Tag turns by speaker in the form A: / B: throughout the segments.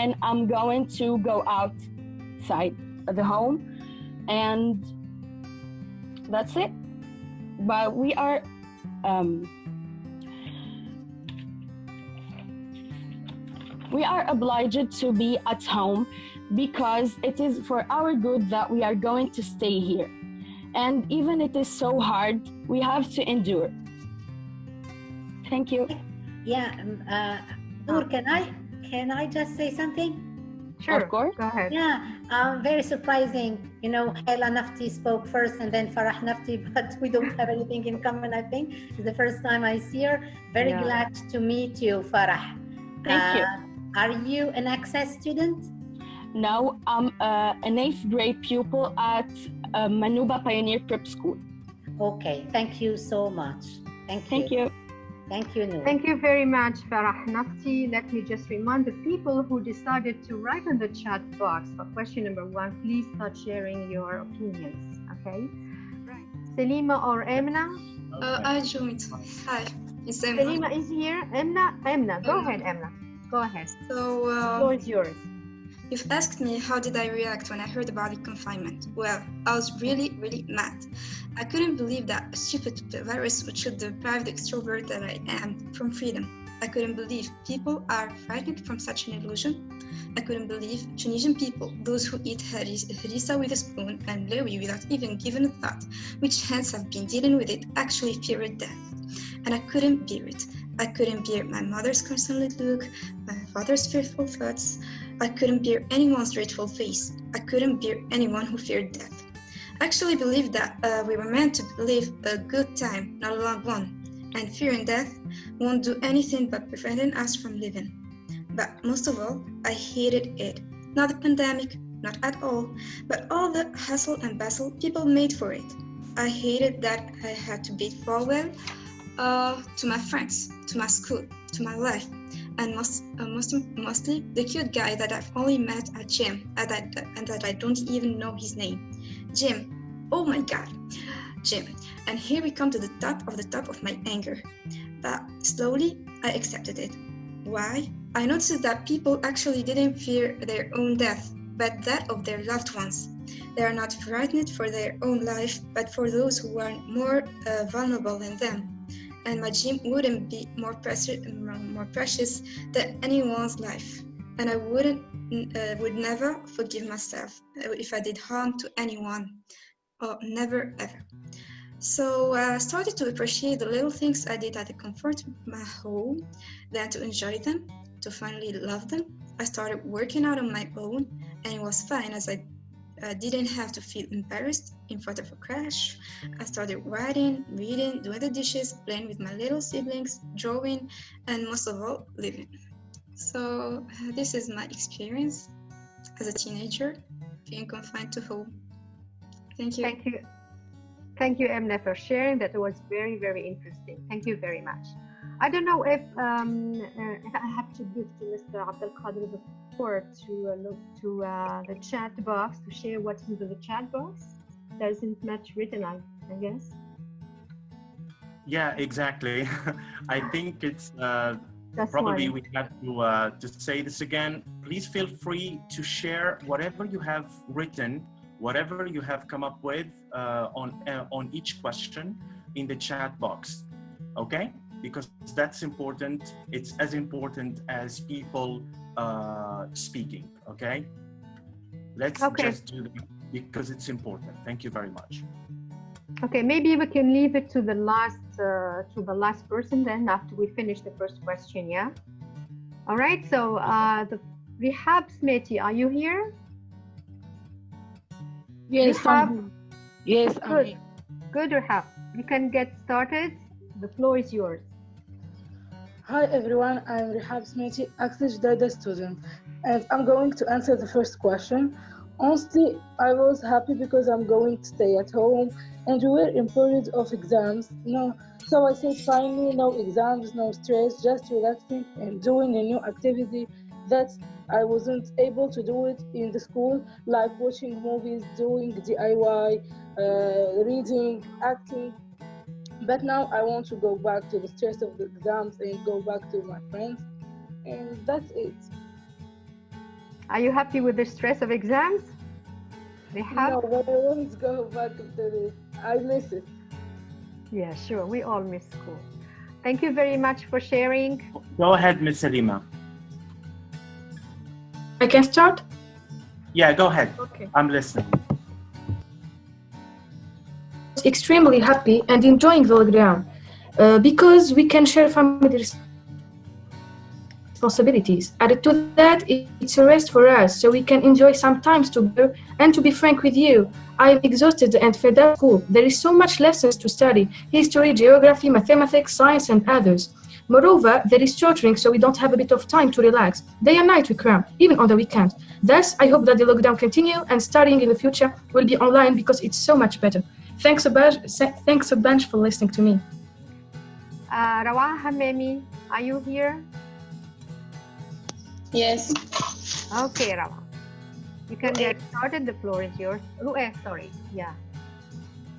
A: then I'm going to go outside the home, and that's it. But we are obliged to be at home because it is for our good that we are going to stay here. And even it is so hard, we have to endure. Thank you.
B: Yeah, Noor, can I just say something?
C: Sure,
A: of course.
C: Go ahead.
B: Yeah, very surprising. You know, Hela Nafti spoke first and then Farah Nafti, but we don't have anything in common, I think. It's the first time I see her. Very glad to meet you, Farah.
A: Thank you.
B: Are you an access student?
A: No, I'm an 8th grade pupil at Manuba Pioneer Prep School.
B: Okay, thank you so much. Thank you. Thank you, Noor.
C: Thank you very much, Farah Nafti. Let me just remind the people who decided to write in the chat box for question number 1, please start sharing your opinions, okay? Right. Selima or Emna?
D: I joined. Hi, it's Emna.
C: Selima is here. Emna, go ahead, Emna. Go ahead.
D: So,
C: the floor is yours.
D: You've asked me how did I react when I heard about the confinement. Well, I was really mad. I couldn't believe that a stupid virus should deprive the extrovert that I am from freedom. I couldn't believe people are frightened from such an illusion. I couldn't believe Tunisian people, those who eat harissa with a spoon and lewi without even giving a thought, which hence have been dealing with it, actually feared death. And I couldn't bear it. I couldn't bear my mother's concerned look, my father's fearful thoughts. I couldn't bear anyone's dreadful face. I couldn't bear anyone who feared death. I actually believed that we were meant to live a good time, not a long one, and fearing death won't do anything but preventing us from living. But most of all, I hated it. Not the pandemic, not at all, but all the hustle and bustle people made for it. I hated that I had to bid farewell to my friends, to my school, to my life, and mostly the cute guy that I've only met at gym and that I don't even know his name. Jim, oh my God, Jim. And here we come to the top of my anger. But slowly I accepted it. Why? I noticed that people actually didn't fear their own death, but that of their loved ones. They are not frightened for their own life, but for those who are more vulnerable than them. And my gym wouldn't be more precious than anyone's life. And I would never forgive myself if I did harm to anyone. Oh, never, ever. So I started to appreciate the little things I did at the comfort of my home, then to enjoy them, to finally love them. I started working out on my own, and it was fine as I didn't have to feel embarrassed in front of a crash. I started writing, reading, doing the dishes, playing with my little siblings, drawing, and most of all, living. So this is my experience as a teenager, being confined to home. Thank you.
C: Thank you, Emna, for sharing. That was very interesting. Thank you very much. I don't know if I have to give to Mr. Abdelkader the floor to look to the chat box, to share what's into the chat box. There isn't much written, I guess.
E: Yeah, exactly. I think it's probably we have to say this again. Please feel free to share whatever you have written, whatever you have come up with on each question in the chat box, okay? Because that's important. It's as important as people speaking, okay? Let's just do that because it's important. Thank you very much.
C: Okay, maybe we can leave it to the last person then after we finish the first question, yeah? All right, so the Rehab Smeti, are you here?
F: Yes,
C: Rehab?
F: Yes,
C: good. Good, Rehab. You can get started. The floor is yours.
F: Hi everyone, I'm Rehab Smeti, Access Data student, and I'm going to answer the first question. Honestly, I was happy because I'm going to stay at home and we were in period of exams, so I said finally no exams, no stress, just relaxing and doing a new activity that I wasn't able to do it in the school, like watching movies, doing DIY, reading, acting. But now I want to go back to the stress of the exams and go back to my friends, and that's it.
C: Are you happy with the stress of exams?
F: No, but I want to go back to it. I miss it.
C: Yeah, sure. We all miss school. Thank you very much for sharing.
E: Go ahead, Miss Salima.
G: I can start?
E: Yeah, go ahead.
G: Okay.
E: I'm listening.
G: Extremely happy and enjoying the lockdown because we can share family responsibilities. Added to that, it's a rest for us, so we can enjoy some times together. And to be frank with you, I'm exhausted and fed up school. There is so much lessons to study: history, geography, mathematics, science, and others. Moreover, there is tutoring, so we don't have a bit of time to relax. Day and night we cram, even on the weekend. Thus, I hope that the lockdown continue and studying in the future will be online because it's so much better. Thanks a bunch for listening to me.
C: Rawa Hamemi, are you here?
H: Yes.
C: Okay, Rawa. You can get started. The floor is yours. Sorry. Yeah.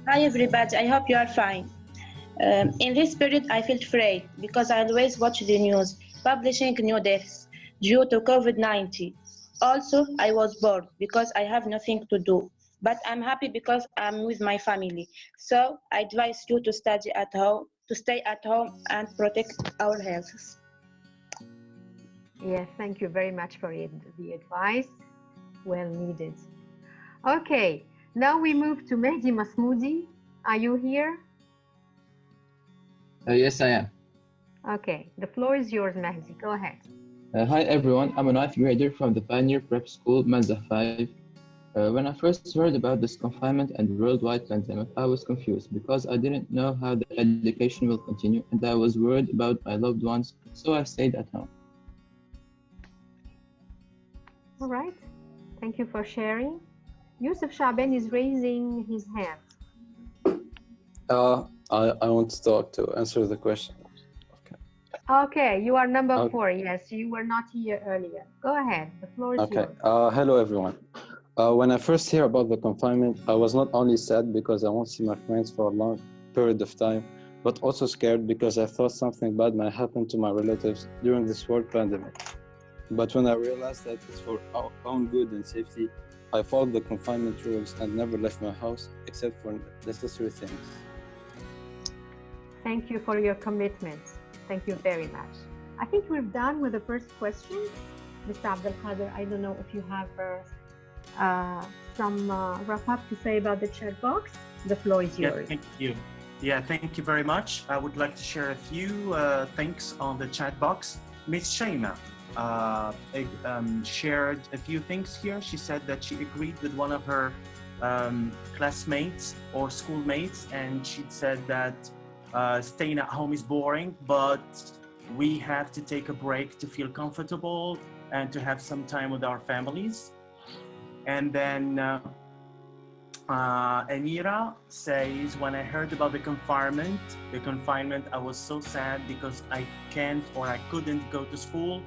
H: Hi, everybody. I hope you are fine. In this period, I felt afraid because I always watch the news publishing new deaths due to COVID-19. Also, I was bored because I have nothing to do. But I'm happy because I'm with my family. So I advise you to study at home, to stay at home and protect our health.
C: Yes, thank you very much for the advice. Well needed. Okay, now we move to Mahdi Masmoudi. Are you here?
I: Yes, I am.
C: Okay, the floor is yours, Mahdi. Go ahead.
I: Hi, everyone. I'm a 9th grader from the Pioneer Prep School, Manza 5. When I first heard about this confinement and worldwide pandemic, I was confused because I didn't know how the education will continue, and I was worried about my loved ones, so I stayed at home.
C: All right. Thank you for sharing. Yusuf Shaban is raising his hand.
J: I want to talk to answer the question.
C: Okay, you are number 4. Yes, you were not here earlier. Go ahead. The floor is yours.
J: Hello, everyone. When I first hear about the confinement, I was not only sad because I won't see my friends for a long period of time, but also scared because I thought something bad might happen to my relatives during this world pandemic. But when I realized that it's for our own good and safety, I followed the confinement rules and never left my house except for necessary things.
C: Thank you for your commitment. Thank you very much. I think we're done with the first question. Mr. Abdel Qadir, I don't know if you have some wrap up to say about the chat box. The floor is yours.
E: Yeah, thank you. Yeah, thank you very much. I would like to share a few things on the chat box. Miss Shaima shared a few things here. She said that she agreed with one of her classmates or schoolmates, and she said that staying at home is boring, but we have to take a break to feel comfortable and to have some time with our families. And then Amira says, when I heard about the confinement, I was so sad because I can't or I couldn't go to school.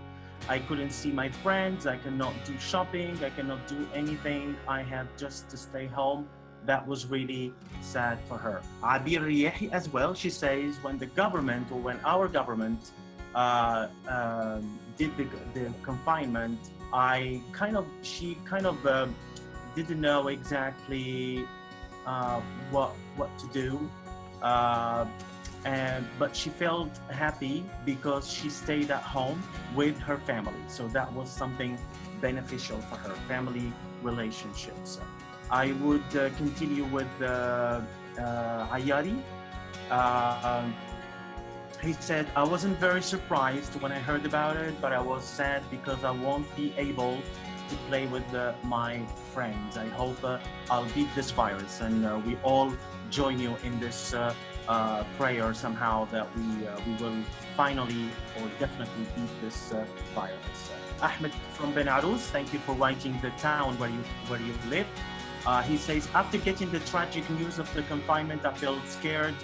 E: I couldn't see my friends. I cannot do shopping. I cannot do anything. I have just to stay home. That was really sad for her. Abir Riyahi as well, she says, when the government or when our government did the confinement, she kind of didn't know exactly what to do, but she felt happy because she stayed at home with her family. So that was something beneficial for her family relationships. I would continue with Ayari. He said, I wasn't very surprised when I heard about it, but I was sad because I won't be able to play with my friends. I hope I'll beat this virus, and we all join you in this prayer somehow that we will finally or definitely beat this virus. Ahmed from Benarouz, thank you for writing the town where you live. He says, after getting the tragic news of the confinement, I felt scared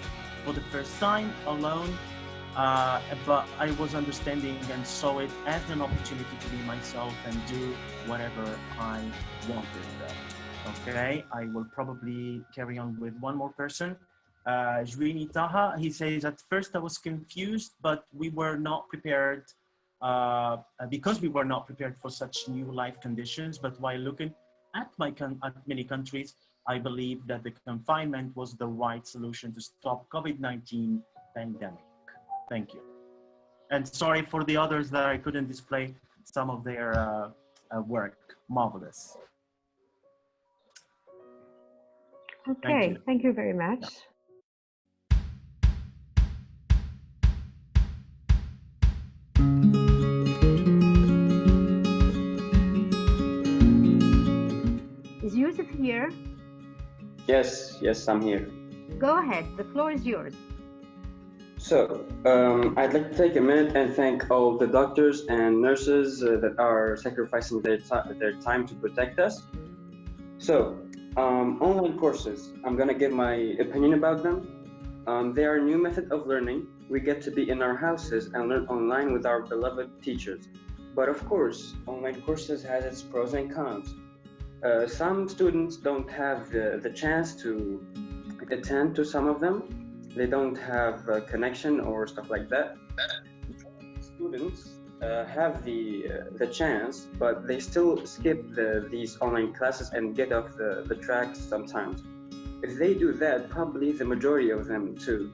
E: for the first time alone. But I was understanding and saw it as an opportunity to be myself and do whatever I wanted. Okay, I will probably carry on with one more person. Jwini Taha, he says, at first I was confused, but we were not prepared because we were not prepared for such new life conditions. But while looking at many countries, I believe that the confinement was the right solution to stop COVID-19 pandemic. Thank you. And sorry for the others that I couldn't display some of their work. Marvelous.
C: Okay, thank you very much. Is Yusuf here?
K: Yes, I'm here.
C: Go ahead, the floor is yours.
K: So, I'd like to take a minute and thank all the doctors and nurses that are sacrificing their time to protect us. So, online courses, I'm gonna give my opinion about them. They are a new method of learning. We get to be in our houses and learn online with our beloved teachers. But of course, online courses has its pros and cons. Some students don't have the chance to attend to some of them. They don't have a connection or stuff like that. Students have the chance, but they still skip these online classes and get off the track sometimes. If they do that, probably the majority of them too.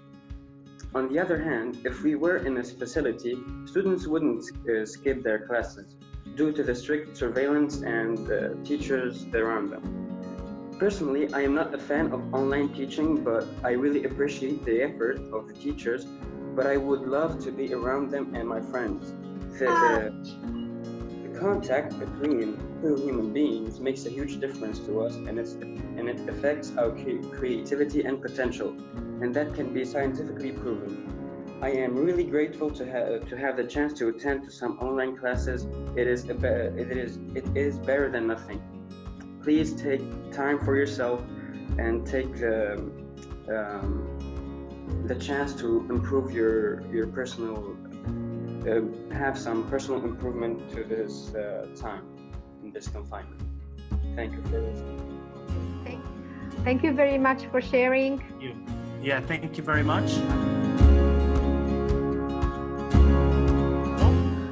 K: On the other hand, if we were in a facility, students wouldn't skip their classes due to the strict surveillance and teachers around them. Personally, I am not a fan of online teaching, but I really appreciate the effort of the teachers, but I would love to be around them and my friends. The contact between two human beings makes a huge difference to us, and it affects our creativity and potential, and that can be scientifically proven. I am really grateful to have the chance to attend to some online classes. It is better than nothing. Please take time for yourself and take the chance to improve your personal, have some personal improvement to this time in this confinement. Thank you for listening.
C: Thank you very much for sharing.
E: Thank you. Yeah, thank you very much.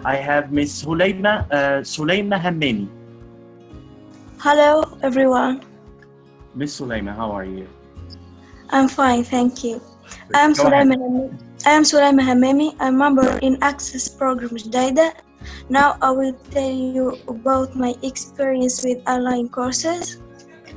E: I have Miss Shaima Hammani.
L: Hello, everyone.
E: Miss Shaima, how are you?
L: I'm fine, thank you. I am Shaima Hammani. I'm a member in Access Program Jdaida. Now I will tell you about my experience with online courses.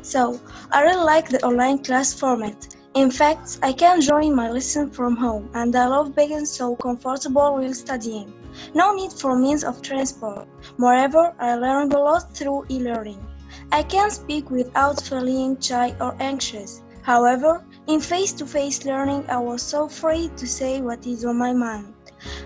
L: So, I really like the online class format. In fact, I can join my lesson from home, and I love being so comfortable while studying. No need for means of transport. Moreover, I learned a lot through e-learning. I can speak without feeling shy or anxious. However, in face-to-face learning, I was so free to say what is on my mind.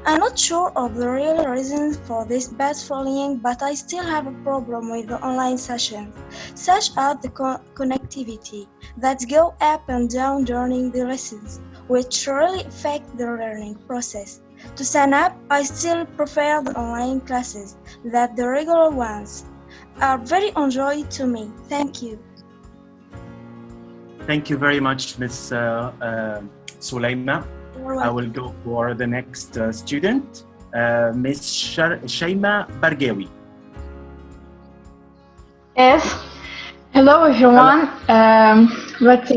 L: I'm not sure of the real reasons for this bad feeling, but I still have a problem with the online sessions, such as the connectivity that go up and down during the lessons, which really affect the learning process. To sum up, I still prefer the online classes than the regular ones. Are very enjoyable to me. Thank you.
E: Thank you very much, Ms. Shaima. I will go for the next student, Ms. Shaima Bargawi.
M: Yes. Hello, everyone. But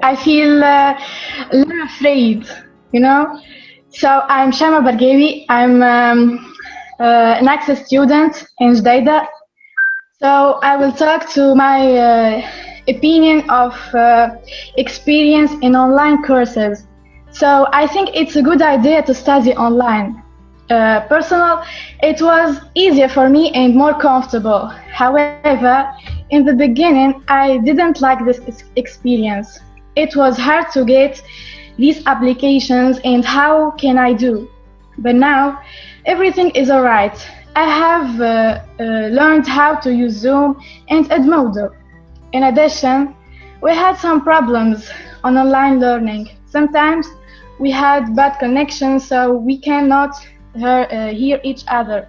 M: I feel a little afraid, you know. So I'm Shaima Bargawi. I'm an access student in Jdaida. So I will talk to my opinion of experience in online courses. So I think it's a good idea to study online. Personally, it was easier for me and more comfortable. However, in the beginning, I didn't like this experience. It was hard to get these applications and how can I do? But now, everything is alright. I have learned how to use Zoom and Edmodo. In addition, we had some problems on online learning. Sometimes we had bad connection, so we cannot hear each other.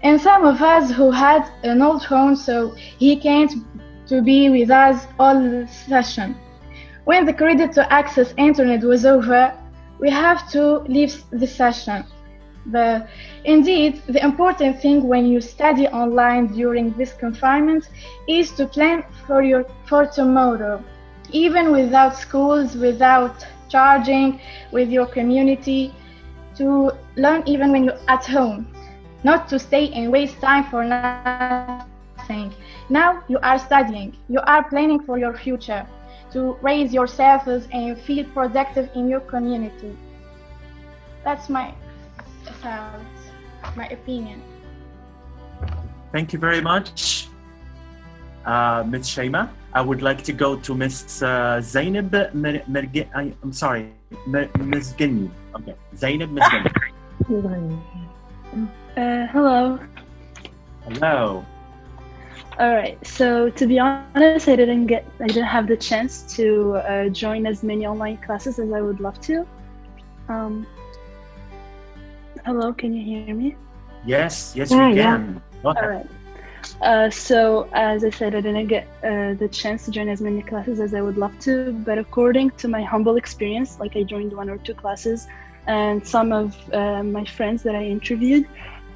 M: And some of us who had an old phone, so he can't to be with us all the session. When the credit to access internet was over, we have to leave the session. But indeed, the important thing when you study online during this confinement is to plan for tomorrow, even without schools, without charging, with your community, to learn even when you're at home, not to stay and waste time for nothing. Now you are studying, you are planning for your future, to raise yourselves and feel productive in your community. That's my thoughts, my opinion.
E: Thank you very much, Ms. Shaima. I would like to go to Ms. Zainab I'm sorry, Ms. Gini. Okay, Zainab, Ms. Gini.
N: Hello.
E: Hello.
N: All right. So to be honest, I didn't have the chance to join as many online classes as I would love to. Hello, can you hear me?
E: Yes, we can.
N: All right. So as I said, I didn't get the chance to join as many classes as I would love to, but according to my humble experience, like I joined 1 or 2 classes, and some of my friends that I interviewed,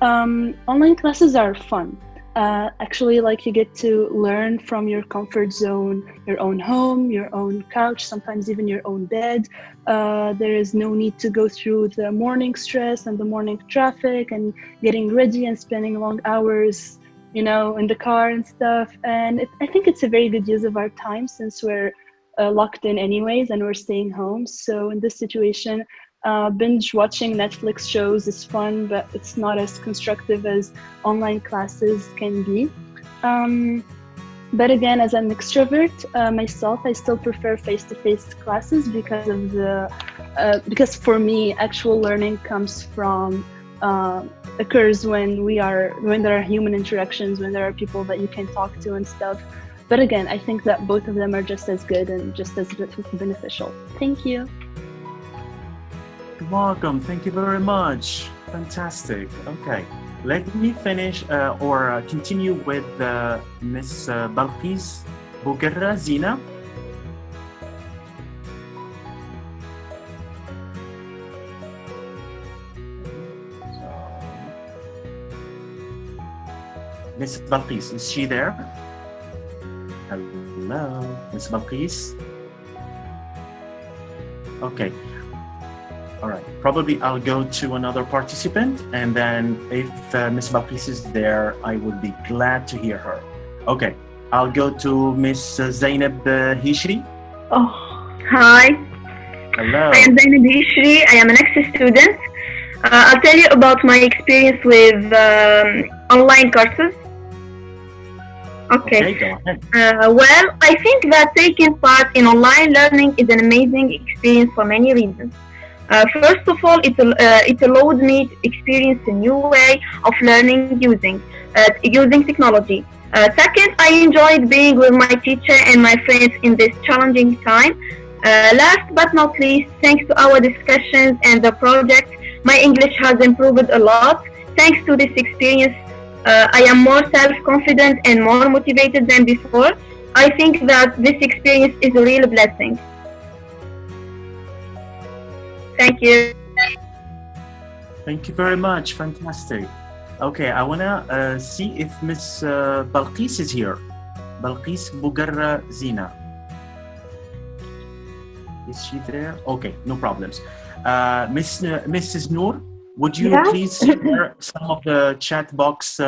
N: online classes are fun. Actually, like you get to learn from your comfort zone, your own home, your own couch, sometimes even your own bed. There is no need to go through the morning stress and the morning traffic and getting ready and spending long hours, in the car and stuff. And I think it's a very good use of our time since we're locked in anyways and we're staying home. So in this situation, binge watching Netflix shows is fun, but it's not as constructive as online classes can be. But again, as an extrovert myself, I still prefer face-to-face classes because for me, actual learning comes from occurs when there are human interactions, when there are people that you can talk to and stuff. But again, I think that both of them are just as good and just as beneficial. Thank you.
E: You're welcome. Thank you very much. Fantastic. Okay. Let me finish or continue with Ms. Balqis Bouguerra Zina. Ms. Balqis, is she there? Hello, Ms. Balqis. Okay. All right, probably I'll go to another participant, and then if Ms. Balqis is there, I would be glad to hear her. Okay, I'll go to Ms. Zainab Hishri.
O: Oh, hi.
E: Hello.
O: I am Zainab Hishri. I am an ex-student. I'll tell you about my experience with online courses. Okay,
E: go ahead.
O: Well, I think that taking part in online learning is an amazing experience for many reasons. First of all, it allowed me to experience a new way of learning using technology. Second, I enjoyed being with my teacher and my friends in this challenging time. Last but not least, thanks to our discussions and the project, my English has improved a lot. Thanks to this experience, I am more self-confident and more motivated than before. I think that this experience is a real blessing. Thank you.
E: Thank you very much. Fantastic. Okay, I want to see if Ms. Balqis is here. Balqis Bouguerra Zina. Is she there? Okay, no problems. Mrs. Noor, would you please share some of the chat box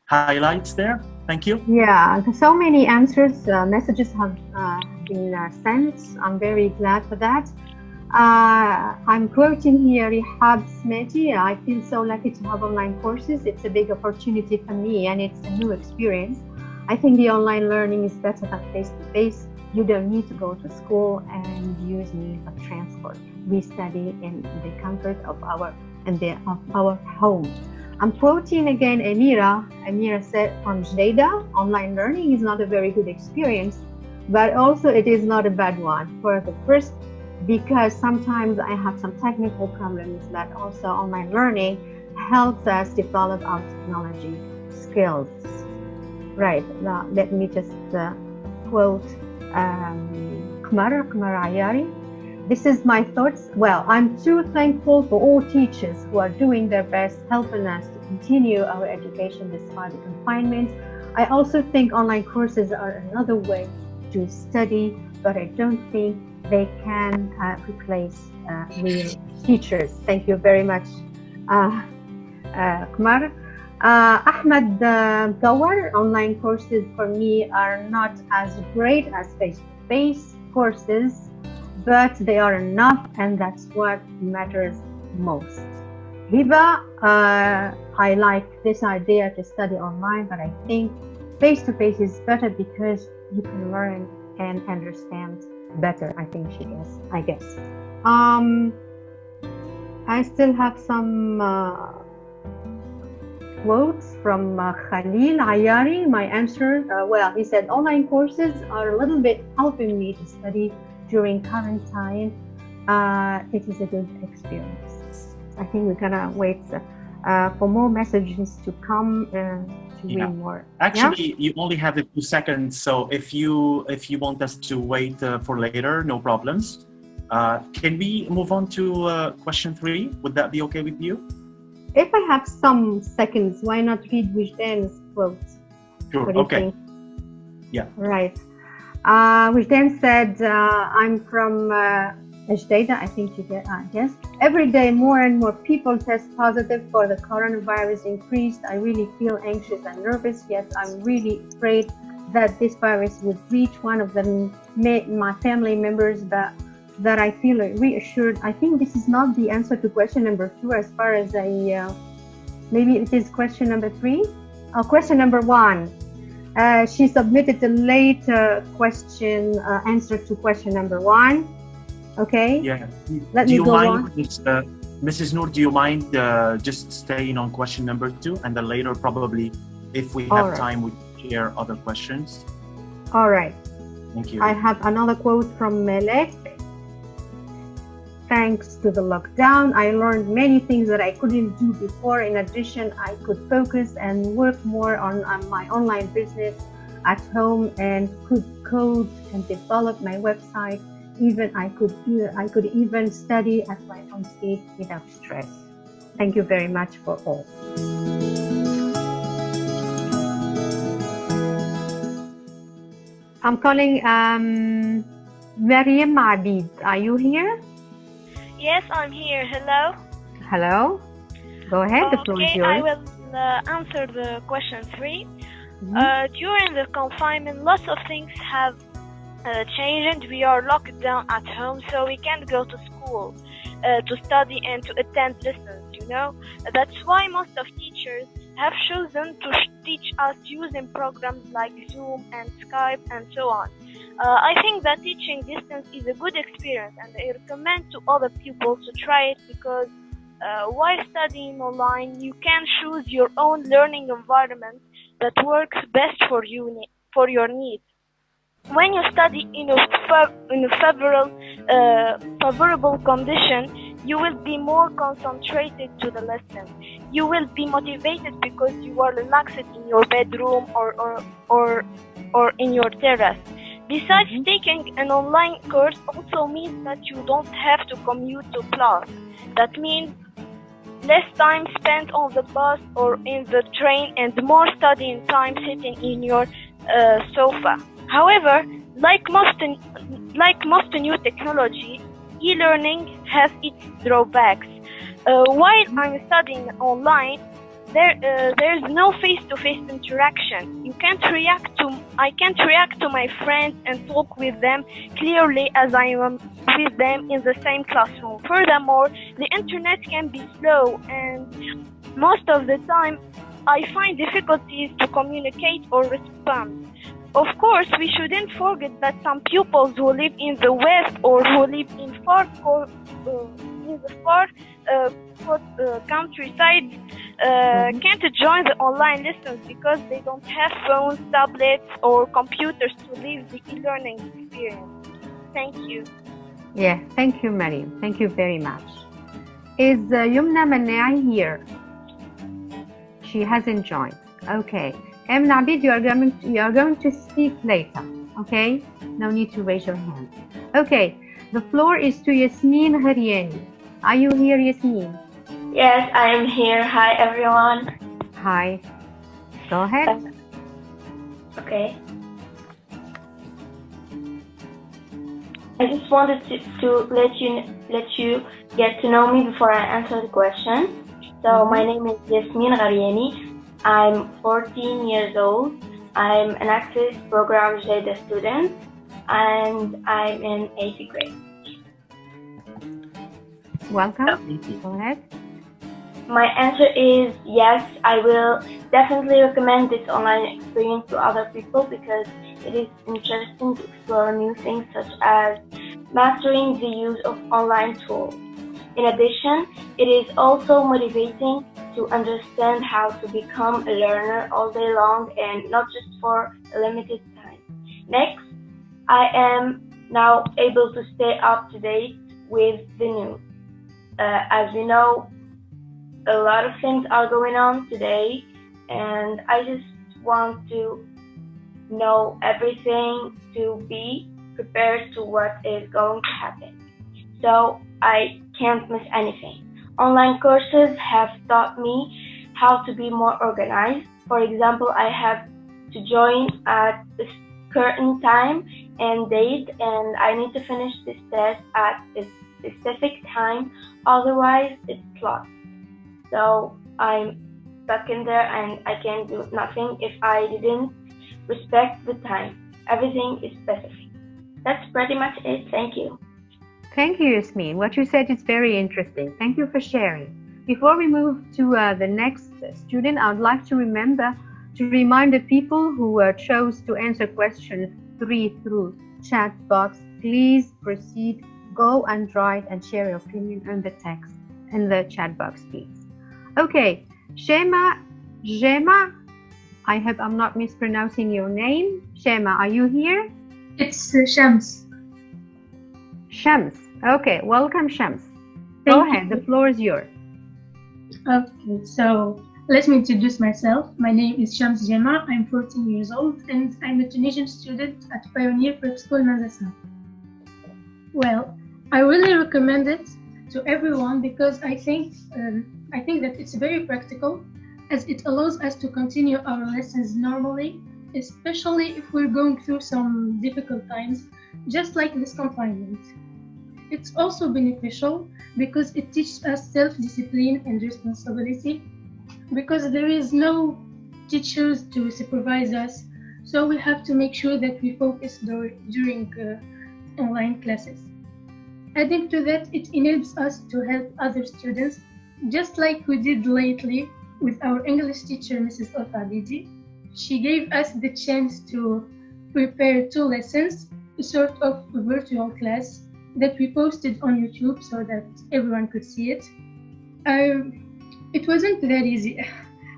E: highlights there? Thank you.
C: Yeah, so many answers, messages have been sent. I'm very glad for that. I'm quoting here Rihab Smeti. I feel so lucky to have online courses. It's a big opportunity for me and it's a new experience. I think the online learning is better than face-to-face. You don't need to go to school and use means of transport. We study in the comfort of our home. I'm quoting again Amira. Amira said from Jdeida, online learning is not a very good experience, but also it is not a bad one. For the first, because sometimes I have some technical problems, but also online learning helps us develop our technology skills. Right, now let me just quote Qmar Ayari. this is my thoughts. Well, I'm too thankful for all teachers who are doing their best, helping us to continue our education despite the confinement. I also think online courses are another way to study, but I don't think they can replace real teachers. Thank you very much, Kumar. Ahmed Gawar, online courses for me are not as great as face-to-face courses, but they are enough, and that's what matters most. Hiba, I like this idea to study online, but I think face-to-face is better because you can learn and understand better. I think I guess. I still have some quotes from Khalil Ayari. My answer, well, he said, online courses are a little bit helping me to study during quarantine. It is a good experience. I think we're gonna wait for more messages to come to read more.
E: Actually, you only have a few seconds, so if you want us to wait for later, no problems. Can we move on to question 3? Would that be okay with you?
C: If I have some seconds, why not read Wijdan's quote?
E: Sure, okay.
C: Think?
E: Yeah.
C: Right. Wijdan said, I'm from Jdeida, I think you get, yes. Every day, more and more people test positive for the coronavirus increased. I really feel anxious and nervous, yet I'm really afraid that this virus would reach one of my family members, but that I feel reassured. I think this is not the answer to question number 2 as far as maybe it is question number 3? Question number 1. She submitted a late question answer to question number 1. Okay.
E: Yeah.
C: Let me go on.
E: Mrs. Noor, do you mind just staying on question number 2, and then later probably, if we have time, we share other questions.
C: All right.
E: Thank you.
C: I have another quote from Melek. Thanks to the lockdown, I learned many things that I couldn't do before. In addition, I could focus and work more on my online business at home and could code and develop my website. Even I could even study at my own speed without stress. Thank you very much for all. I'm calling Maryam Abid. Are you here?
P: Yes, I'm here. Hello.
C: Hello. Go ahead. The floor is yours.
P: I will answer the question 3. During the confinement, lots of things have changed. We are locked down at home, so we can't go to school to study and to attend lessons, you know. That's why most of teachers have chosen to teach us using programs like Zoom and Skype and so on. I think that teaching distance is a good experience, and I recommend to other people to try it because while studying online, you can choose your own learning environment that works best for your needs. When you study in a favorable condition, you will be more concentrated to the lesson. You will be motivated because you are relaxed in your bedroom or in your terrace. Besides, taking an online course also means that you don't have to commute to class. That means less time spent on the bus or in the train and more studying time sitting in your sofa. However, like most new technology, e-learning has its drawbacks. While I'm studying online, there's no face-to-face interaction. I can't react to my friends and talk with them clearly as I am with them in the same classroom. Furthermore, the internet can be slow, and most of the time I find difficulties to communicate or respond. Of course, we shouldn't forget that some pupils who live in the West or who live in the far countryside can't join the online lessons because they don't have phones, tablets, or computers to live the e-learning experience. Thank you.
C: Yeah, thank you, Mariam. Thank you very much. Is Yumna Manai here? She hasn't joined. Okay. Emna Abid, you are going to speak later. Okay? No need to raise your hand. Okay. The floor is to Yasmin Gharyani. Are you here, Yasmin?
Q: Yes, I am here. Hi, everyone.
C: Hi. Go ahead.
Q: Okay. I just wanted to let you get to know me before I answer the question. So my name is Yasmin Gharyani. I'm 14 years old. I'm an Access Program Jada student, and I'm in 8th grade.
C: Welcome. Go ahead.
Q: My answer is yes, I will definitely recommend this online experience to other people because it is interesting to explore new things such as mastering the use of online tools. In addition, it is also motivating to understand how to become a learner all day long and not just for a limited time. Next, I am now able to stay up to date with the news. As we know, a lot of things are going on today, and I just want to know everything to be prepared to what is going to happen. So I can't miss anything. Online courses have taught me how to be more organized. For example, I have to join at a certain time and date, and I need to finish this test at a specific time, otherwise it's lost. So I'm stuck in there and I can't do nothing if I didn't respect the time. Everything is specific. That's pretty much it. Thank you.
C: Thank you, Yasmin. What you said is very interesting. Thank you for sharing. Before we move to the next student, I would like to remind the people who chose to answer question 3 through chat box, please proceed, go and write and share your opinion on the text in the chat box, please. Okay, Shaima, I hope I'm not mispronouncing your name. Shaima, are you here?
R: It's Chams.
C: Chams. Okay, welcome, Chams. Go ahead, the floor is yours.
R: Okay, so let me introduce myself. My name is Chams Jamaa. I'm 14 years old and I'm a Tunisian student at Pioneer Prep School Madrasa. Well, I really recommend it to everyone because I think that it's very practical as it allows us to continue our lessons normally, especially if we're going through some difficult times, just like this confinement. It's also beneficial because it teaches us self-discipline and responsibility because there is no teachers to supervise us, so we have to make sure that we focus during online classes. Adding to that, it enables us to help other students, just like we did lately with our English teacher, Mrs. Al-Fadidi. She gave us the chance to prepare 2 lessons, a sort of virtual class that we posted on YouTube so that everyone could see it. It wasn't that easy.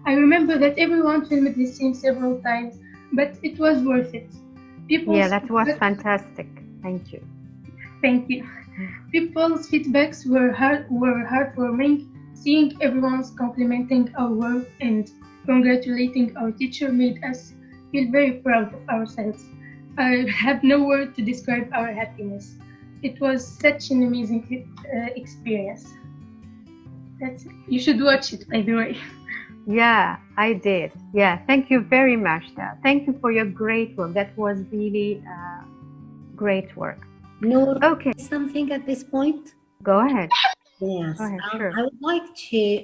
R: I remember that everyone filmed the scene several times, but it was worth it.
C: Yeah, that was fantastic. Thank you.
R: Thank you. People's feedbacks were heartwarming. Seeing everyone's complimenting our work and congratulating our teacher made us feel very proud of ourselves. I have no word to describe our happiness. It was such an amazing experience. That's it. You should watch it, by the way.
C: Yeah, I did. Yeah, thank you very much. Thank you for your great work. That was really great work.
B: Noor,
C: okay.
B: Something at this point?
C: Go ahead.
B: Yes,
C: Go ahead, sure.
B: I would like to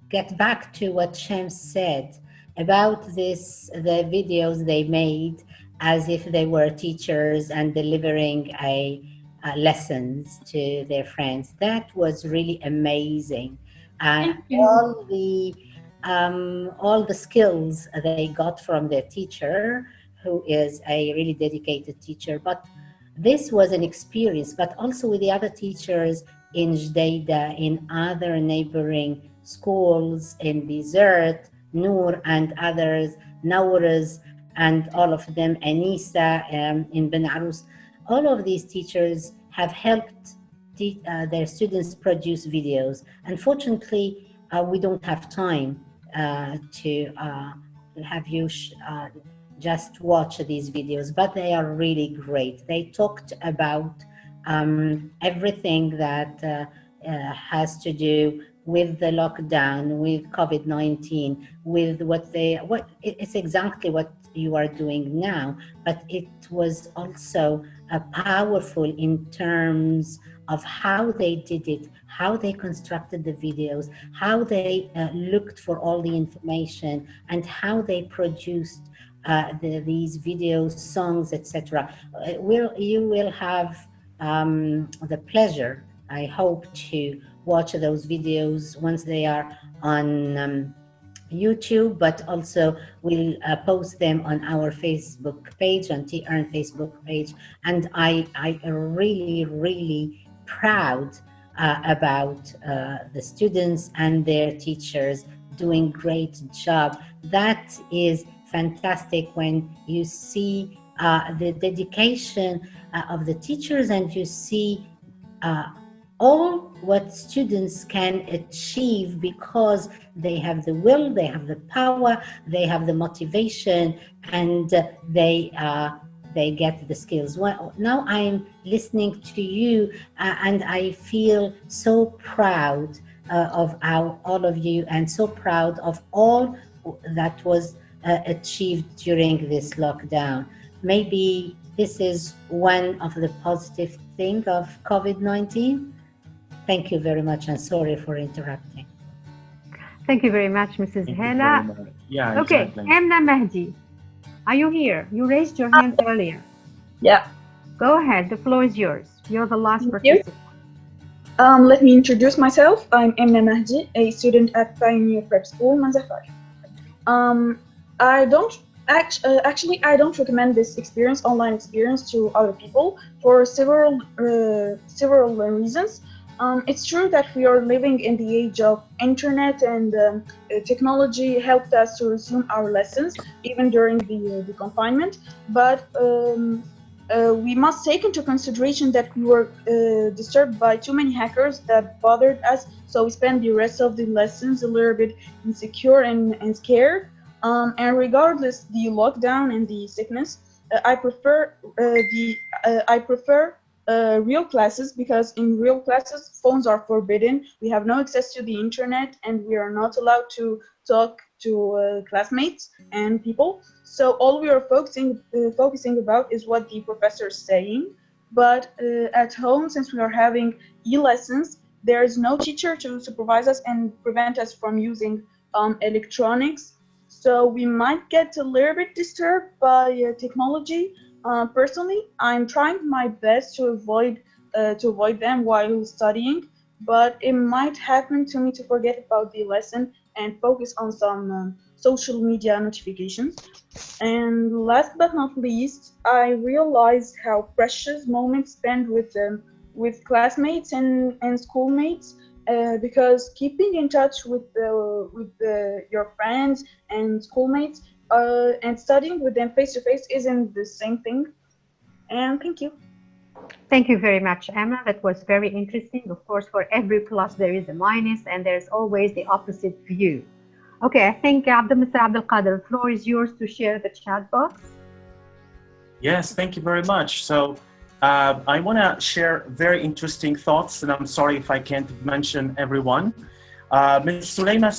B: get back to what Chams said about the videos they made as if they were teachers and delivering lessons to their friends. That was really amazing. All the skills they got from their teacher, who is a really dedicated teacher. But this was an experience, but also with the other teachers in Jdeida, in other neighboring schools, in Desert, Noor and others, Nawraz, and all of them, Anisa in Ben Arous. All of these teachers have helped their students produce videos. Unfortunately, we don't have time to have you just watch these videos, but they are really great. They talked about everything that has to do with the lockdown, with COVID-19, with it's exactly what you are doing now, but it was also powerful in terms of how they did it, how they constructed the videos, how they looked for all the information, and how they produced these videos, songs, etc. You will have the pleasure, I hope, to watch those videos once they are on YouTube, but also we'll post them on our Facebook page, on Tearn Facebook page. And I really proud about the students and their teachers doing great job. That is fantastic when you see the dedication of the teachers, and you see all what students can achieve because they have the will, they have the power, they have the motivation, and they get the skills. Well, now I'm listening to you and I feel so proud of all of you, and so proud of all that was achieved during this lockdown. Maybe this is one of the positive things of COVID-19. Thank you very much, and sorry for interrupting.
C: Thank you very much, Mrs. Hela.
E: Yeah,
C: okay,
E: exactly.
C: Emna Mahdi, are you here? You raised your hand earlier.
S: Yeah.
C: Go ahead, the floor is yours. You're the last participant.
S: Let me introduce myself. I'm Emna Mahdi, a student at Pioneer Prep School, Manzafar. I don't recommend this experience, online experience, to other people for several reasons. It's true that we are living in the age of internet, and technology helped us to resume our lessons even during the confinement. But we must take into consideration that we were disturbed by too many hackers that bothered us, so we spent the rest of the lessons a little bit insecure and scared. And regardless the lockdown and the sickness, I prefer real classes, because in real classes phones are forbidden. We have no access to the internet, and we are not allowed to talk to classmates and people. So all we are focusing about is what the professor is saying. But at home, since we are having e-lessons, there is no teacher to supervise us and prevent us from using electronics. So we might get a little bit disturbed by technology. Personally, I'm trying my best to avoid them while studying, but it might happen to me to forget about the lesson and focus on some social media notifications. And last but not least, I realized how precious moments spent with classmates and schoolmates. Because keeping in touch with your friends and schoolmates and studying with them face to face isn't the same thing. And thank you.
C: Thank you very much, Emma. That was very interesting. Of course, for every plus there is a minus, and there's always the opposite view. Okay, I think Mr. Abdul Qadir, the floor is yours to share the chat box.
E: Yes, thank you very much. So I want to share very interesting thoughts, and I'm sorry if I can't mention everyone. Ms. Suleyma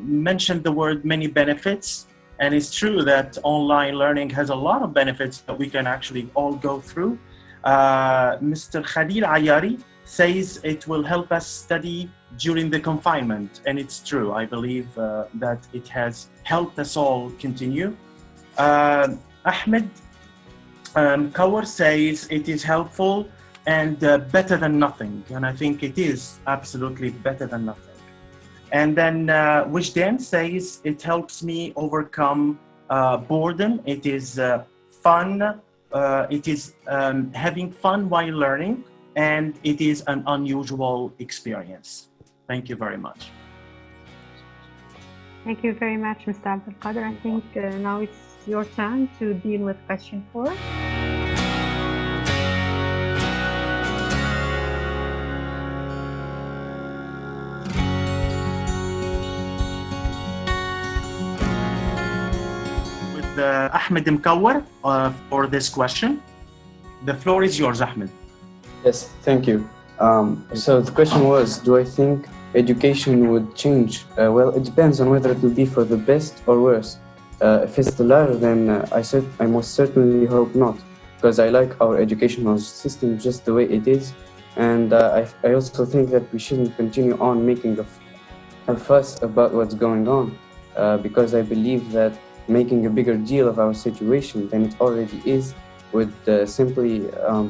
E: mentioned the word many benefits, and it's true that online learning has a lot of benefits that we can actually all go through. Mr. Khalil Ayari says it will help us study during the confinement, and it's true. I believe that it has helped us all continue. Ahmed Kaur says it is helpful and better than nothing, and I think it is absolutely better than nothing. And then Wijdan says it helps me overcome boredom. It is fun. It is having fun while learning, and it is an unusual experience. Thank you very much.
C: Thank you very much, Mr. Abdul Qadir. I think now it's your turn to deal with question 4.
E: Ahmed Mkawar for this question. The floor is yours, Ahmed.
T: Yes, thank you. So the question was, do I think education would change? Well, it depends on whether it will be for the best or worse. If it's the latter, then I most certainly hope not, because I like our educational system just the way it is. And I also think that we shouldn't continue on making a fuss about what's going on, because I believe that making a bigger deal of our situation than it already is would simply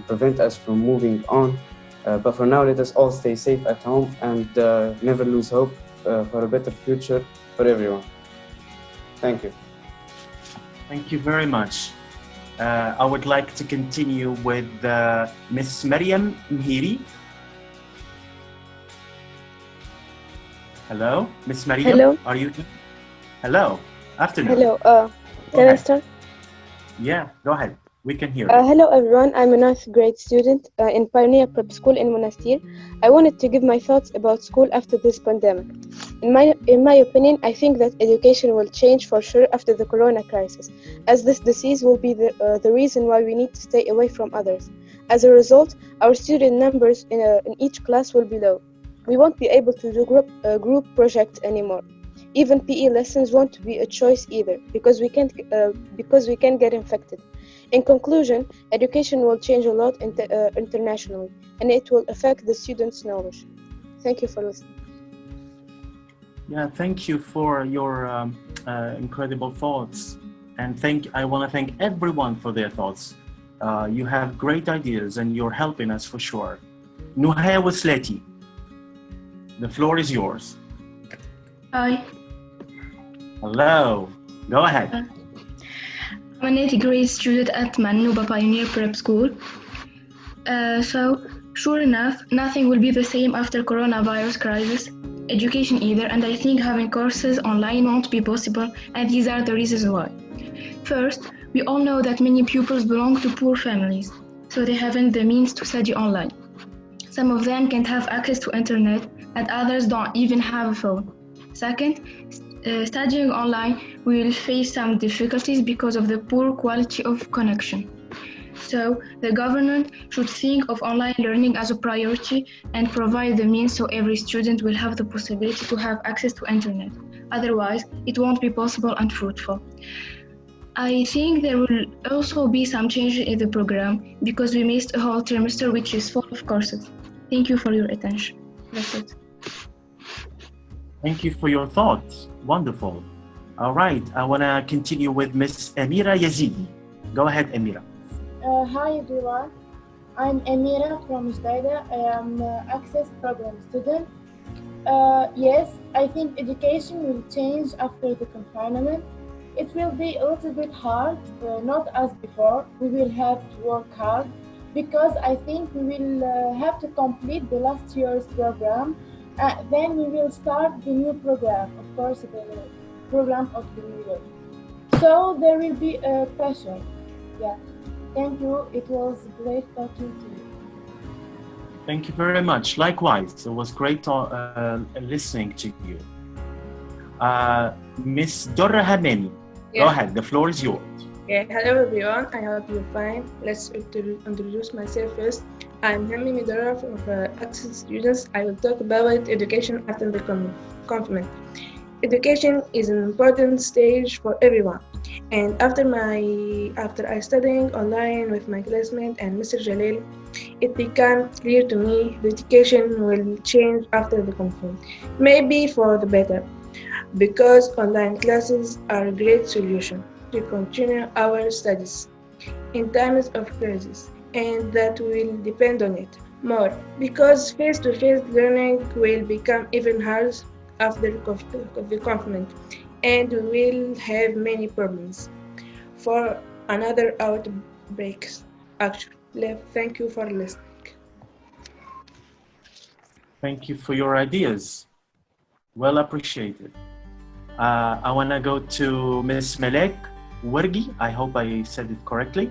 T: prevent us from moving on. But for now, let us all stay safe at home and never lose hope for a better future for everyone. Thank you.
E: Thank you very much. I would like to continue with Miss Maryam Mhiri. Hello, Miss Maryam.
U: Hello.
E: Are you? Hello. Afternoon.
U: Hello. Can I start?
E: Yeah, go ahead. We can hear.
U: Hello everyone, I'm a 9th grade student in Pioneer Prep School in Monastir. I wanted to give my thoughts about school after this pandemic. In my opinion, I think that education will change for sure after the corona crisis, as this disease will be the reason why we need to stay away from others. As a result, our student numbers in each class will be low. We won't be able to do group projects anymore. Even PE lessons won't be a choice either, because we can get infected. In conclusion, education will change a lot internationally, and it will affect the students' knowledge. Thank you for listening.
E: Yeah, thank you for your incredible thoughts, and I want to thank everyone for their thoughts. You have great ideas, and you're helping us for sure. Nouha Waslati, the floor is yours.
V: Hi.
E: Hello. Go ahead.
V: I'm an 8th grade student at Nouha Pioneer Prep School. So, sure enough, nothing will be the same after coronavirus crisis, education either, and I think having courses online won't be possible, and these are the reasons why. First, we all know that many pupils belong to poor families, so they haven't the means to study online. Some of them can't have access to internet, and others don't even have a phone. Second, studying online, we will face some difficulties because of the poor quality of connection. So, the government should think of online learning as a priority and provide the means so every student will have the possibility to have access to internet. Otherwise, it won't be possible and fruitful. I think there will also be some changes in the program because we missed a whole trimester which is full of courses. Thank you for your attention. That's it.
E: Thank you for your thoughts. Wonderful. All right, I want to continue with Miss Amira Yazidi. Go ahead, Amira.
W: Hi everyone. I'm Amira from Jdaida. I am Access Program student. Yes, I think education will change after the confinement. It will be a little bit hard, not as before. We will have to work hard because I think we will have to complete the last year's program. Then we will start the new program, of course, the program of the new year. So there will be a pressure. Yeah. Thank you. It was great talking to you.
E: Thank you very much. Likewise, it was great listening to you. Miss Dorra Hameni, go ahead. The floor is yours.
X: Yeah, hello everyone. I hope you're fine. Let's introduce myself first. I'm Hammi Midara from Access Students. I will talk about education after the confinement. Education is an important stage for everyone. And after I studying online with my classmate and Mr. Jalil, it became clear to me that education will change after the confinement. Maybe for the better, because online classes are a great solution to continue our studies in times of crisis, and that will depend on it more, because face-to-face learning will become even harder after the confinement, and we will have many problems for another outbreaks. Actually, thank you for listening.
E: Thank you for your ideas. Well appreciated. I want to go to Miss Malek Wargi. I hope I said it correctly.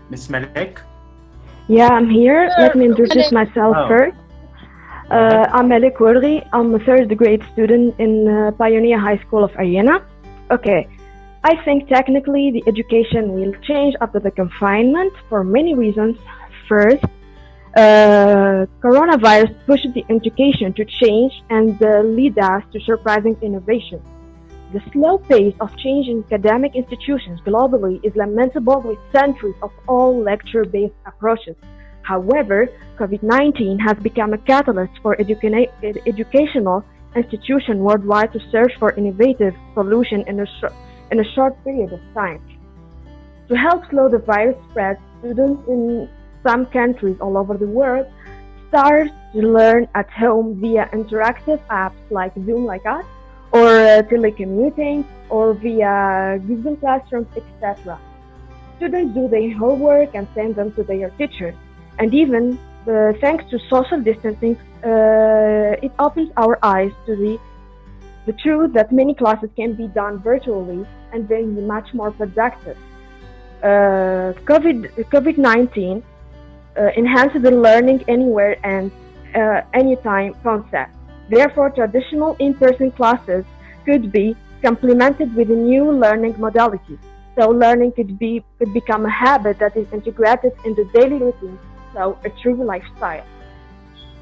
E: Miss Malek.
Y: Yeah, I'm here. Let me introduce myself first. I'm Malek Wargi. I'm a 3rd grade student in Pioneer High School of Ayena. Okay, I think technically the education will change after the confinement for many reasons. First, Coronavirus pushed the education to change and lead us to surprising innovation. The slow pace of change in academic institutions globally is lamentable with centuries of all lecture-based approaches. However, COVID-19 has become a catalyst for educational institutions worldwide to search for innovative solutions in a short period of time. To help slow the virus spread, students in some countries all over the world start to learn at home via interactive apps like Zoom, like us, or telecommuting, or via Google Classrooms, etc. Students do their homework and send them to their teachers. And even thanks to social distancing, it opens our eyes to the truth that many classes can be done virtually and be much more productive. COVID-19 enhances the learning anywhere and anytime concept. Therefore, traditional in-person classes could be complemented with a new learning modality. So learning could become a habit that is integrated into daily routine, so a true lifestyle.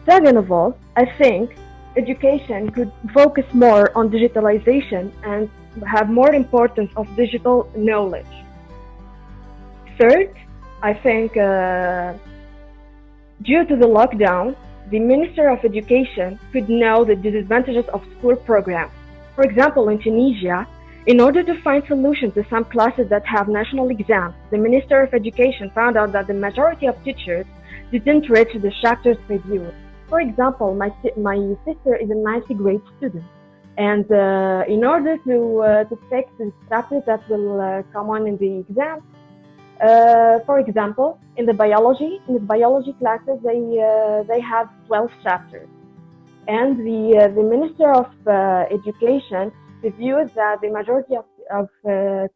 Y: Second of all, I think education could focus more on digitalization and have more importance of digital knowledge. Third, I think due to the lockdown, the Minister of Education could know the disadvantages of school programs. For example, in Tunisia, in order to find solutions to some classes that have national exams, the Minister of Education found out that the majority of teachers didn't reach the chapters reviewed. For example, my sister is a 90th grade student, and in order to take the chapters that will come on in the exam, for example, in the biology classes, they have 12 chapters, and the Minister of Education reviewed that the majority of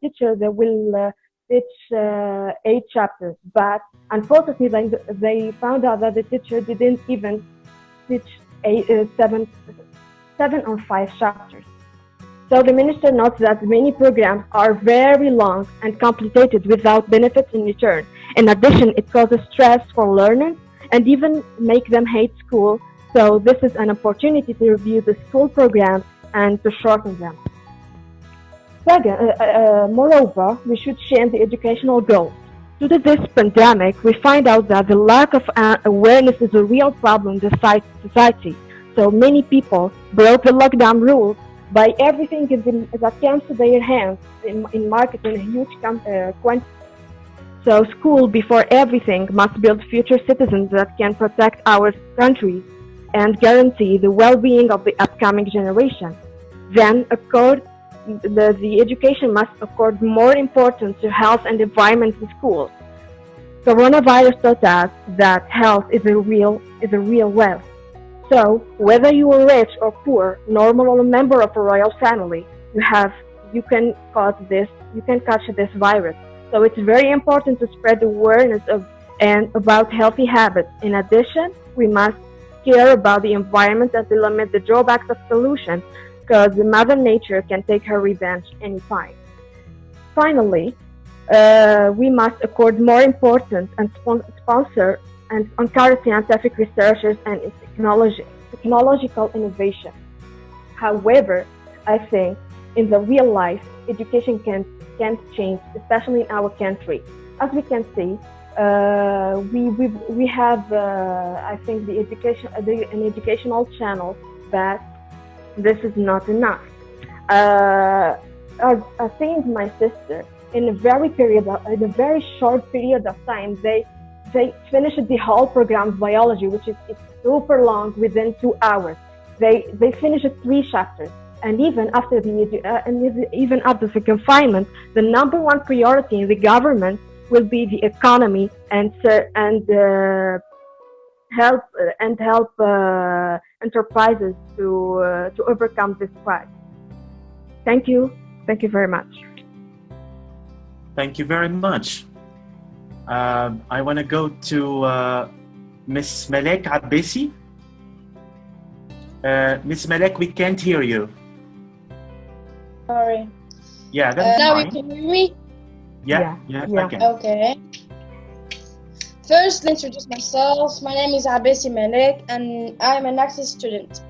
Y: teachers will teach 8 chapters, but unfortunately they found out that the teacher didn't even teach 7 or 5 chapters. So the minister notes that many programs are very long and complicated without benefits in return. In addition, it causes stress for learners and even make them hate school. So this is an opportunity to review the school programs and to shorten them. Second, moreover, we should change the educational goals. Due to this pandemic, we find out that the lack of awareness is a real problem in the society. So many people broke the lockdown rules by everything that comes to their hands in marketing a huge quantity. So school, before everything, must build future citizens that can protect our country and guarantee the well-being of the upcoming generation. Then, the education must accord more importance to health and environment in schools. Coronavirus taught us that health is a real wealth. So, whether you are rich or poor, normal or a member of a royal family, you can catch this virus. So it's very important to spread awareness about healthy habits. In addition, we must care about the environment and to limit the drawbacks of pollution, because Mother Nature can take her revenge anytime. Finally, we must accord more importance and sponsor and encourage scientific researchers and technological innovation. However, I think in the real life, education can't change, especially in our country. As we can see, we have, I think, an educational channel, but this is not enough. I think my sister, in a very short period of time, they finished the whole program of biology, which is super long, within 2 hours. They finished 3 chapters, and even after the confinement, the number one priority in the government will be the economy and help enterprises to overcome this crisis. Thank you very much.
E: Thank you very much. I want to go to Miss Malek Abbasi. Miss Malek, we can't hear you.
A: Sorry.
E: Yeah, that's
A: now
E: fine.
A: you can hear me?
E: Yeah, I can.
A: Okay.
Y: First, let me introduce myself. My name is Abesi Malek, and I'm an Access student.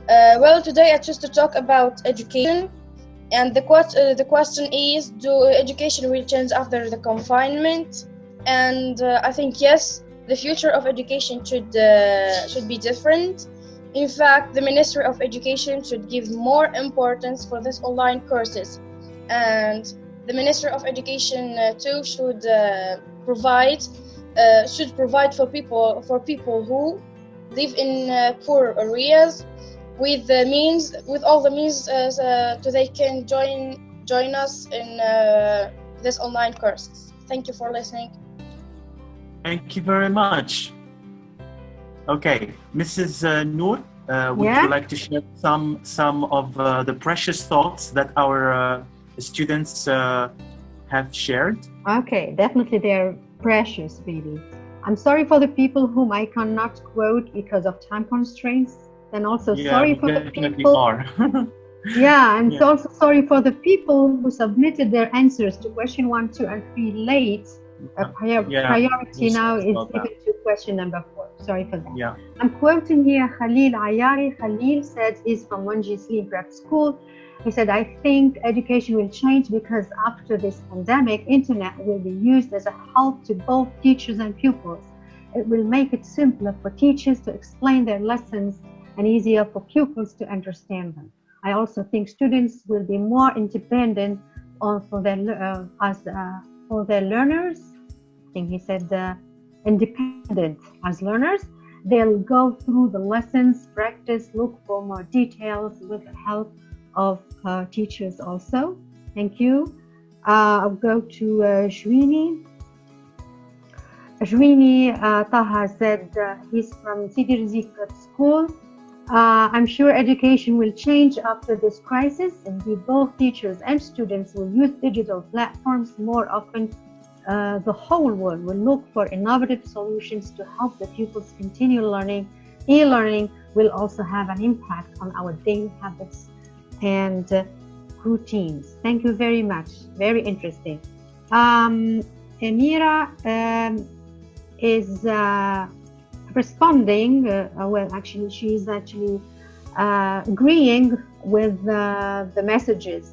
Y: Well, today I choose to talk about education, and the question is: do education will change after the confinement? And I think yes, the future of education should be different. In fact, the Ministry of Education should give more importance for this online courses, and the Ministry of Education too should provide for people who live in poor areas with all the means so they can join us in this online courses. Thank you for listening.
E: Thank you very much. Okay, Mrs. Noor, would you like to share some of the precious thoughts that our students have shared?
C: Okay, definitely they're precious, really. I'm sorry for the people whom I cannot quote because of time constraints, and also sorry for the people. Yeah, and also sorry for the people who submitted their answers to question 1, 2, and 3 late. Priority now is given to question number 4. Sorry for that.
E: Yeah.
C: I'm quoting here Khalil Ayari. Khalil said he's from 1G Sleep Prep School. He said, I think education will change because after this pandemic, internet will be used as a help to both teachers and pupils. It will make it simpler for teachers to explain their lessons and easier for pupils to understand them. I also think students will be more independent for their learners. I think he said independent as learners. They'll go through the lessons, practice, look for more details with the help of teachers also. Thank you. I'll go to Shwini. Shwini Taha said he's from Sidi Rizieq Prep School. I'm sure education will change after this crisis. Indeed, both teachers and students will use digital platforms more often. The whole world will look for innovative solutions to help the pupils continue learning. E-learning will also have an impact on our daily habits and routines. Thank you very much. Very interesting. Amira is responding. Well, actually, she's agreeing with the messages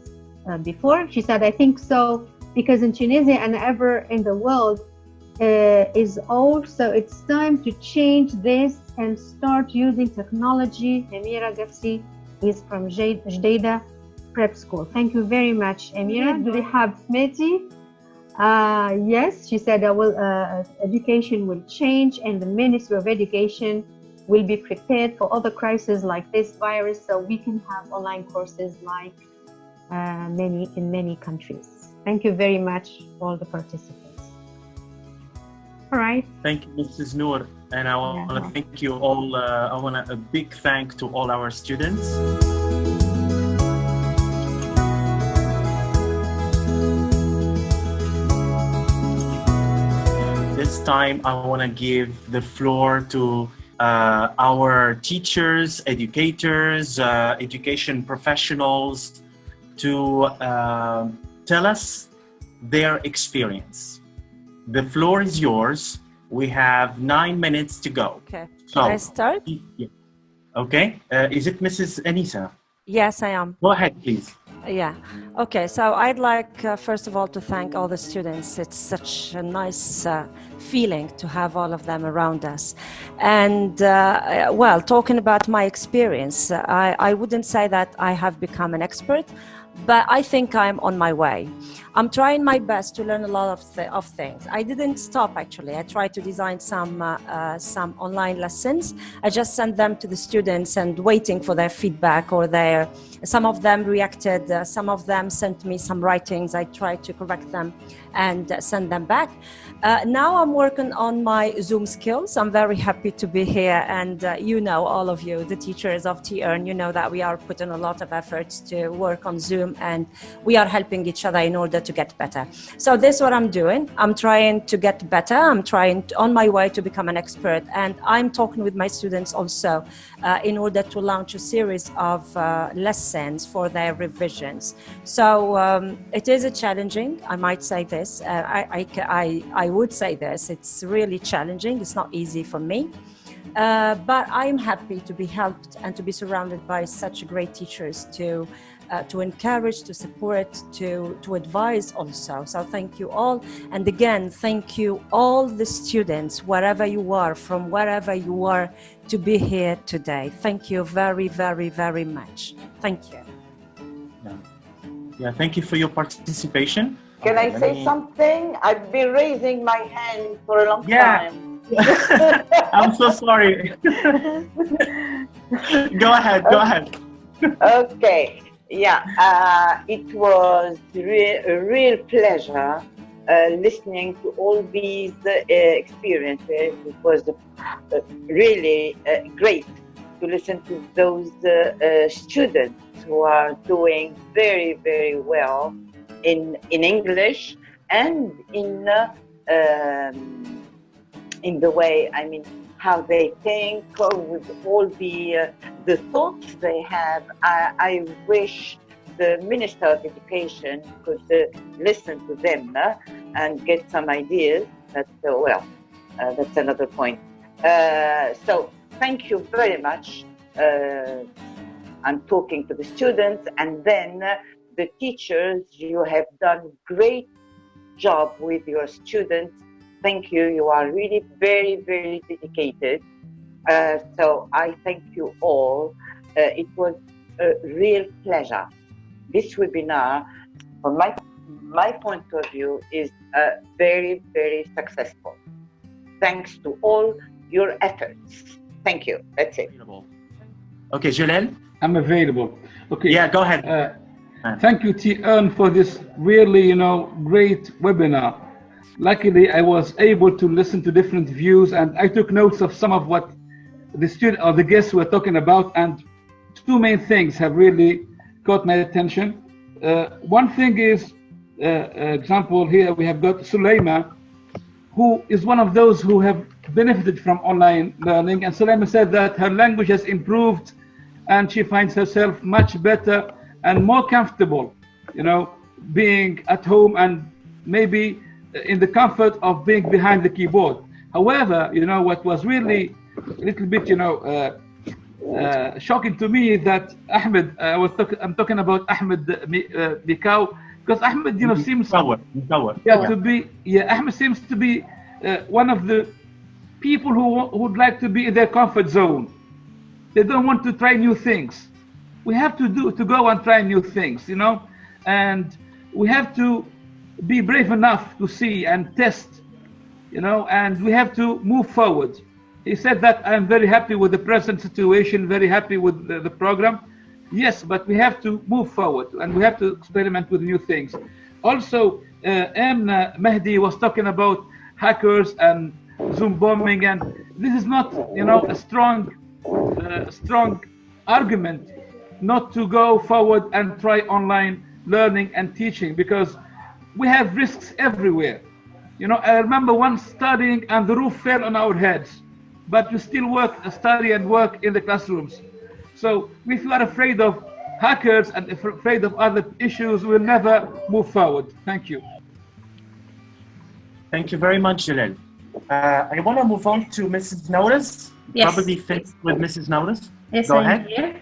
C: before. She said, I think so, because in Tunisia and ever in the world is old, so it's time to change this and start using technology. Amira Gafsi is from Jdeida Prep School. Thank you very much, Amira. Do we have Smeti? Yes, she said education will change and the Ministry of Education will be prepared for other crises like this virus, so we can have online courses like in many countries. Thank you very much, all the participants. All right.
E: Thank you, Mrs. Noor. And I want to thank you all. I want a big thank to all our students. This time, I want to give the floor to our teachers, educators, education professionals to tell us their experience. The floor is yours. We have 9 minutes to go.
A: Okay.
E: So,
A: can I start?
E: Okay. Is it Mrs. Anisa?
A: Yes, I am.
E: Go ahead, please.
A: Yeah. Okay. So I'd like, first of all, to thank all the students. It's such a nice feeling to have all of them around us. And well, talking about my experience, I wouldn't say that I have become an expert, but I think I'm on my way. I'm trying my best to learn a lot of things. I didn't stop, actually. I tried to design some online lessons. I just sent them to the students and waiting for their feedback or some of them reacted, some of them sent me some writings. I tried to correct them and send them back. Now I'm working on my Zoom skills. I'm very happy to be here. And you know, all of you, the teachers of Tearn, you know that we are putting a lot of efforts to work on Zoom and we are helping each other in order to get better. So this is what I'm doing. I'm trying to get better. I'm on my way to become an expert. And I'm talking with my students also in order to launch a series of lessons for their revisions. So it is a challenging, I might say this, I would say this, it's really challenging, it's not easy for me. But I'm happy to be helped and to be surrounded by such great teachers to encourage, to support, to advise also. So thank you all. And again, thank you all the students, wherever you are, from wherever you are, to be here today. Thank you very, very, very much. Thank you.
E: Yeah, thank you for your participation.
D: Can I say something? I've been raising my hand for a long time.
E: I'm so sorry. Go ahead, go ahead.
D: Okay, yeah, it was a real pleasure listening to all these experiences. It was really great to listen to those students who are doing very, very well in English and in the way, I mean, how they think, with all the thoughts they have. I wish the Minister of Education could listen to them and get some ideas. But well, that's another point. So thank you very much. I'm talking to the students, and then the teachers. You have done great job with your students. Thank you. You are really very, very dedicated. So I thank you all. It was a real pleasure. This webinar, from my point of view, is very, very successful. Thanks to all your efforts. Thank you. That's it.
E: Okay, Jalal?
F: I'm available. Okay.
E: Yeah, go ahead.
F: Thank you, Tearn, for this really, great webinar. Luckily, I was able to listen to different views, and I took notes of some of what the student or the guests were talking about, and two main things have really caught my attention. One thing is, example here, we have got Shaima, who is one of those who have benefited from online learning, and Shaima said that her language has improved and she finds herself much better and more comfortable, being at home and maybe in the comfort of being behind the keyboard. However, what was really a little bit, shocking to me is that Ahmed, I'm talking about Ahmed Mikau, because Ahmed, seems Ahmed seems to be one of the people who would like to be in their comfort zone. They don't want to try new things. We have to go and try new things, and we have to be brave enough to see and test, and we have to move forward. He said that I'm very happy with the present situation, very happy with the program. Yes, but we have to move forward and we have to experiment with new things. Also, Emna Mahdi was talking about hackers and Zoom bombing, and this is not, a strong argument not to go forward and try online learning and teaching, because we have risks everywhere. I remember once studying and the roof fell on our heads, but we still study and work in the classrooms. So if you are afraid of hackers and afraid of other issues, we'll never move forward. Thank you.
E: Thank you very much, Jalal. I want to move on to Mrs. Notice.
G: Yes.
E: Probably finish with Mrs. Notice.
G: Yes,
E: Go
G: I'm
E: ahead.
G: here.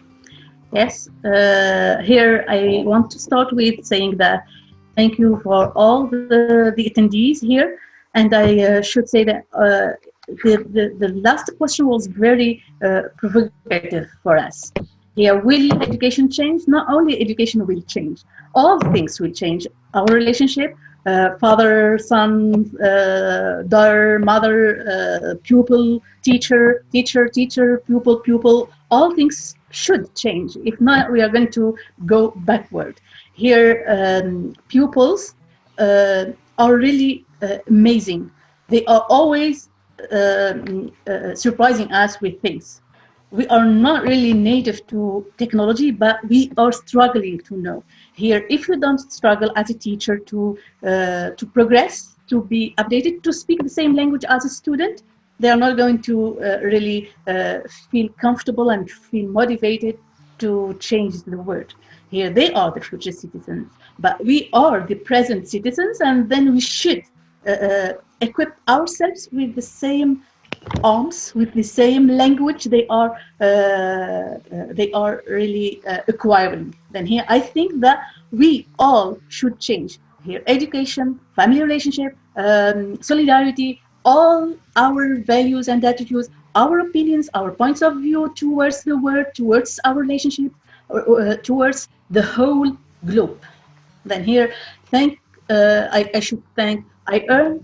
G: Yes, here I want to start with saying that thank you for all the attendees here, and I should say that the last question was very provocative for us. Here, will education change? Not only education will change, all things will change. Our relationship, father, son, daughter, mother, pupil, teacher, pupil, all things should change. If not, we are going to go backward. Here, pupils are really amazing. They are always surprising us with things. We are not really native to technology, but we are struggling to know. Here, if you don't struggle as a teacher to progress, to be updated, to speak the same language as a student, they are not going to really feel comfortable and feel motivated to change the world. Here they are the future citizens, but we are the present citizens, and then we should equip ourselves with the same arms, with the same language they are really acquiring. Then here I think that we all should change. Here, education, family relationship, solidarity, all our values and attitudes, our opinions, our points of view towards the world, towards our relationship, towards the whole globe. Then here, I should thank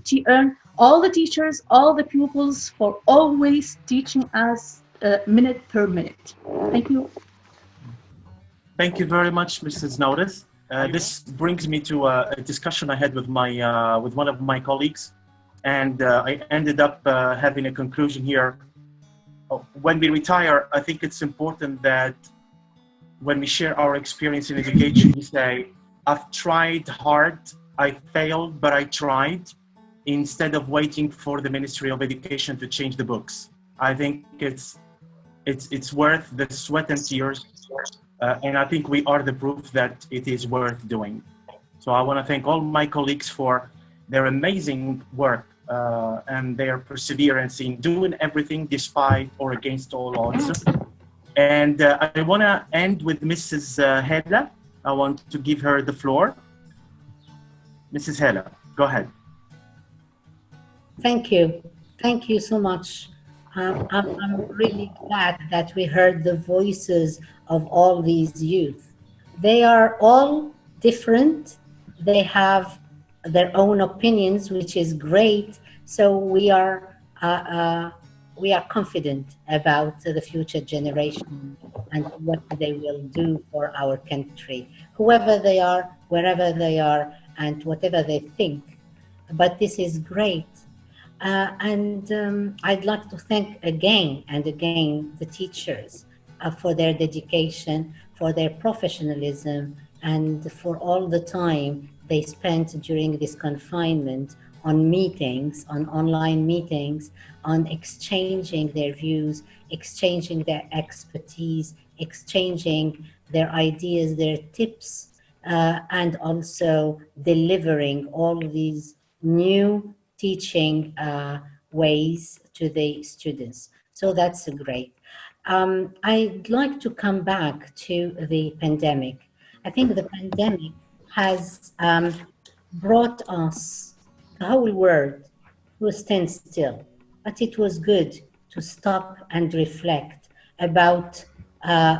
G: Tearn, all the teachers, all the pupils for always teaching us minute per minute. Thank you.
E: Thank you very much, Mrs. Notice. This brings me to a discussion I had with with one of my colleagues, and I ended up having a conclusion here. When we retire, I think it's important that when we share our experience in education, we say, I've tried hard, I failed, but I tried, instead of waiting for the Ministry of Education to change the books. I think it's worth the sweat and tears, and I think we are the proof that it is worth doing. So I want to thank all my colleagues for their amazing work and their perseverance in doing everything despite or against all odds. And I want to end with Mrs. Hela. I want to give her the floor. Mrs. Hela, go ahead.
B: Thank you. Thank you so much. I'm really glad that we heard the voices of all these youth. They are all different. They have their own opinions, which is great. So we are confident about the future generation and what they will do for our country, whoever they are, wherever they are, and whatever they think. But this is great. I'd like to thank again and again the teachers for their dedication, for their professionalism, and for all the time they spent during this confinement on meetings, on online meetings, on exchanging their views, exchanging their expertise, exchanging their ideas, their tips, and also delivering all these new teaching ways to the students. So that's great. I'd like to come back to the pandemic. I think the pandemic has brought us, the whole world, to a standstill. But it was good to stop and reflect about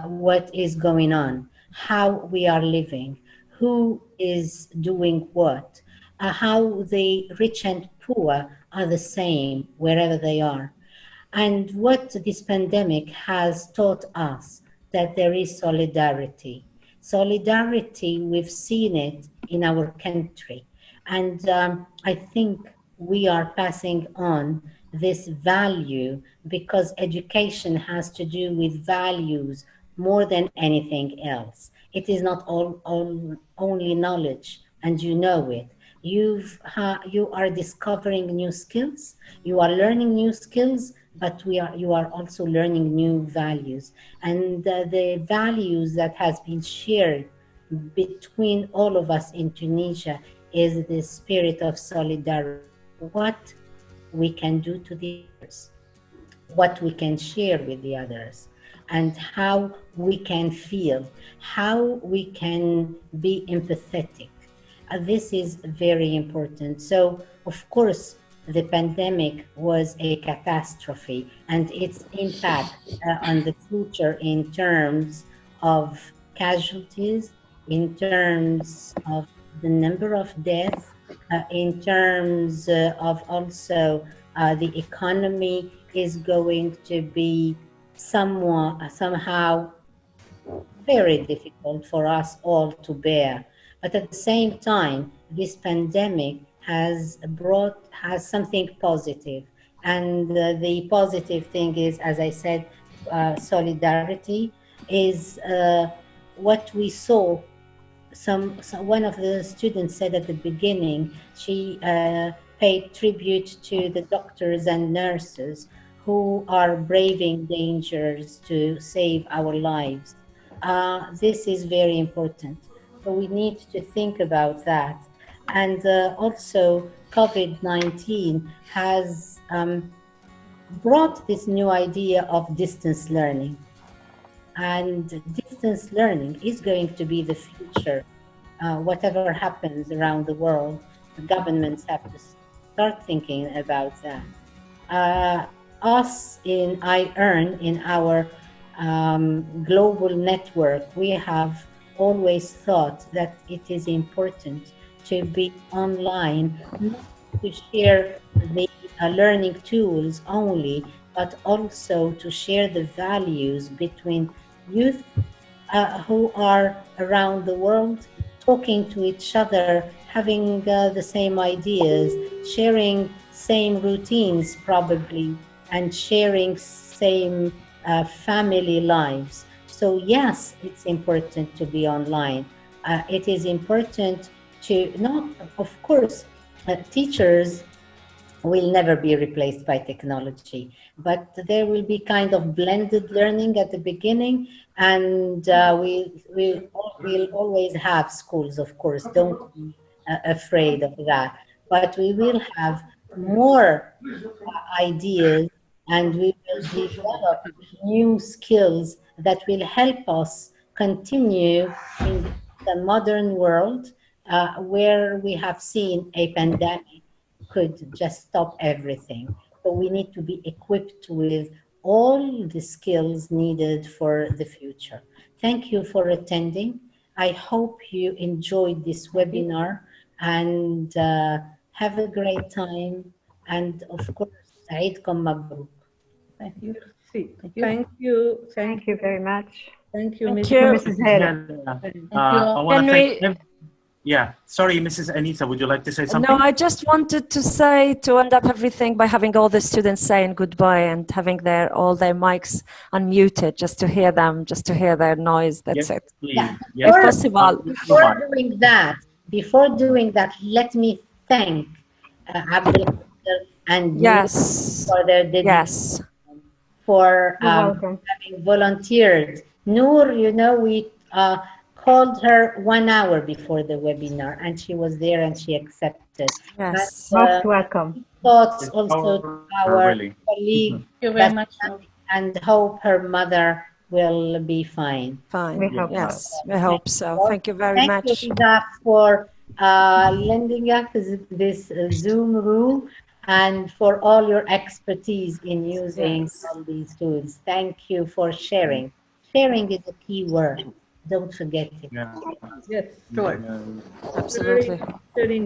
B: what is going on, how we are living, who is doing what, how the rich and poor are the same wherever they are. And what this pandemic has taught us, that there is solidarity. Solidarity, we've seen it in our country. And I think we are passing on this value because education has to do with values more than anything else. It is not only knowledge, and you know it. You are discovering new skills, you are learning new skills, but you are also learning new values. And the values that has been shared between all of us in Tunisia is the spirit of solidarity. What we can do to the others, what we can share with the others, and how we can feel, how we can be empathetic. This is very important. So, of course, the pandemic was a catastrophe, and its impact on the future in terms of casualties, in terms of the number of deaths, in terms of also the economy is going to be somehow very difficult for us all to bear. But at the same time, this pandemic has something positive. And the positive thing is, as I said, solidarity is what we saw. One of the students said at the beginning, she paid tribute to the doctors and nurses who are braving dangers to save our lives. this is very important. So we need to think about that. And also, COVID-19 has brought this new idea of distance learning. And distance learning is going to be the future. Whatever happens around the world, the governments have to start thinking about that. Us in iEarn, in our global network, we have always thought that it is important to be online, not to share the learning tools only, but also to share the values between youth who are around the world, talking to each other, having the same ideas, sharing same routines probably, and sharing same family lives. So yes, it's important to be online. It is important to not, of course, teachers will never be replaced by technology, but there will be kind of blended learning at the beginning, and we'll always have schools, of course, don't be afraid of that, but we will have more ideas, and we will develop new skills that will help us continue in the modern world where we have seen a pandemic could just stop everything. So we need to be equipped with all the skills needed for the future. Thank you for attending. I hope you enjoyed this webinar and have a great time. And of course, Eidkom Mabruk.
H: Thank you. Thank you.
C: Thank you very much.
H: Thank you,
C: Thank you, Mrs. Helen.
E: I want to thank. Yeah, sorry, Mrs. Anita, would you like to say something?
A: No, I just wanted to say, to end up everything by having all the students saying goodbye and having all their mics unmuted, just to hear them, just to hear their noise. That's it.
B: Yeah.
A: If possible.
B: Before doing that, let me thank Abdul and
A: yes,
B: for their dedication, for having volunteered. Noor, you know, we called her 1 hour before the webinar, and she was there and she accepted.
C: Yes, most welcome.
B: Thoughts also to our colleague.
H: Thank you very much.
B: And hope her mother will be fine.
A: Fine.
C: We hope
A: yes, we hope so. Thank you very much.
B: Thank you, Ida, for lending us this Zoom room and for all your expertise in using all these tools. Thank you for sharing. Sharing is a key word. Don't forget it.
E: Yeah.
H: Yes, sure.
A: Absolutely.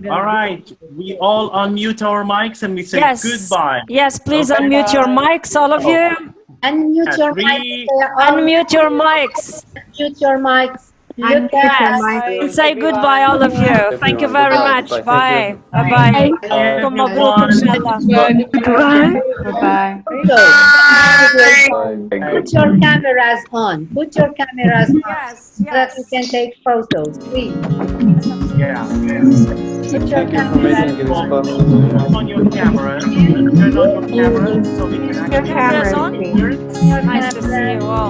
E: All right. We all unmute our mics and we say goodbye.
A: Yes, please unmute your mics, all of you.
B: Unmute your mics.
A: Unmute your mics.
B: Unmute your mics. Look
A: at us. And say goodbye, all of you. Thank you very much. Bye. Bye-bye.
B: Bye-bye. Put your cameras on. Put your cameras on.
A: Yes,
B: so that we can take photos, please.
E: Yeah.
B: Put your
T: cameras on.
E: Turn on your cameras. Turn on your cameras so we can actually
C: cameras on.
A: Nice to see you all.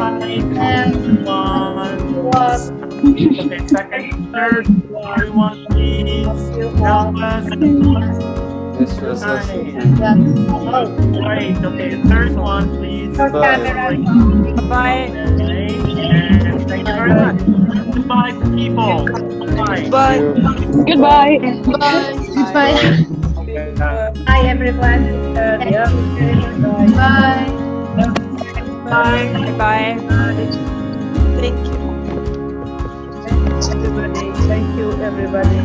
E: Okay, second, third, everyone, please. Help us. Great. Okay, third one, please.
A: Bye.
E: And thank you very much. Goodbye, people. Bye.
H: Bye.
G: Goodbye.
H: Bye.
G: Bye.
B: Bye, everyone.
C: Bye.
A: Bye. Bye.
H: Thank you. Thank you, everybody.